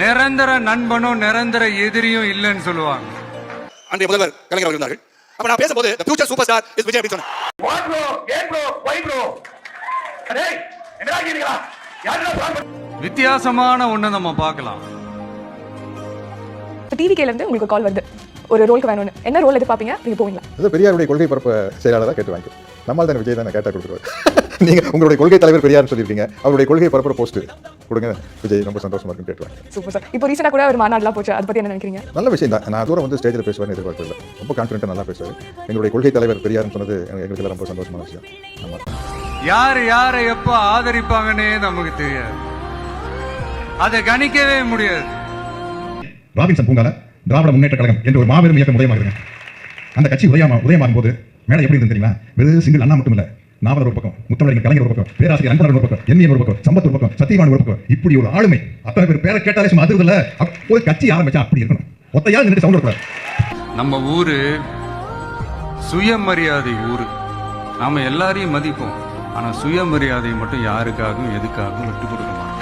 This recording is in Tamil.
நிரந்தர நண்பனும் நிரந்தர எதிரியும் இல்லைன்னு சொல்லுவாங்க. அன்றைய முதல்வர் கலைஞர் அவர்கள் இருந்தார்கள். அப்ப நான் பேசும்போது the future superstar is Vijay அப்படின்னு சொன்னேன். வாட் ப்ரோ, ஏன் ப்ரோ, வை ப்ரோ? டேய், என்னடா கேக்குறீங்களா? யாரடா வித்தியாசமான ஒண்ணு நம்ம பார்க்கலாம். டிவிகேல இருந்து உங்களுக்கு கால் வருது, ஒரு ரோலுக்கு வேணும்னு. என்ன ரோல் எதிர்பார்ப்பீங்க? நீங்க போவீங்களா? அது பெரியாருடைய கொள்கை பரப்பு செயலாளராக கேட்டு வாங்கிக்கும். நம்மால் தான் விஜய் தான் கேட்டா கொடுத்துருவாரு. நீங்க உங்களுடைய கொள்கை தலைவர் பெரியார்னு சொல்லியிருக்கீங்க, அவருடைய கொள்கை பரப்புற போஸ்ட் கொடுங்க, விஜய் ரொம்ப சந்தோஷமா இருக்குன்னு கேட்டுவாங்க. Super sir. இப்போ ரீசெண்டா கூட ஒரு மாநாடுலாம் போச்சு, அதை பத்தி என்ன நினைக்கிறீங்க? நல்ல விஷயம் தான். நான் தூரம் வந்து ஸ்டேஜில் பேசுவார்னு எதிர்பார்க்கல. ரொம்ப கான்ஃபிடென்ட்டாக நல்லா பேசுவார். எங்களுடைய கொள்கை தலைவர் பெரியார்னு சொன்னது எங்களுக்கு ரொம்ப சந்தோஷமான விஷயம். ஆமா, யார் யாரை எப்ப ஆதரிப்பாங்கன்னே நமக்கு தெரியாது, அதை கணிக்கவே முடியாது. ராபின்சன் பூங்கால திராவிட முன்னேற்ற கழகம் என்று ஒரு மாபெரும் இயக்கம் உதயமாகுதுங்க. அந்த கட்சி உதயமாகும் போது மேலே எப்படி இருந்து தெரியுங்களா? வெறும் சிங்கிள் அண்ணா மட்டும் இல்ல, நாவலர் ஒரு பக்கம், முத்தமிழர் கலைஞர் ஒரு பக்கம், பேராசிரியர் அன்பழகன் ஒரு பக்கம், எண்ணியன் ஒரு பக்கம், சம்பத் ஒரு பக்கம், சத்தியவான் ஒரு பக்கம், இப்படி ஒரு ஆளுமை. அத்தனை பேர் பேரை கேட்டாலே சும்மா அதிர்வுல ஒரு கட்சி ஆரம்பிச்சா அப்படி இருக்கணும். ஒத்தையால் நின்று சவுண்ட் கூடாது. நம்ம ஊரு சுயமரியாதை ஊரு. நாம எல்லாரையும் மதிப்போம், ஆனா சுயமரியாதையை மட்டும் யாருக்காகவும் எதுக்காகவும் விட்டு கொடுக்க மாட்டோம்.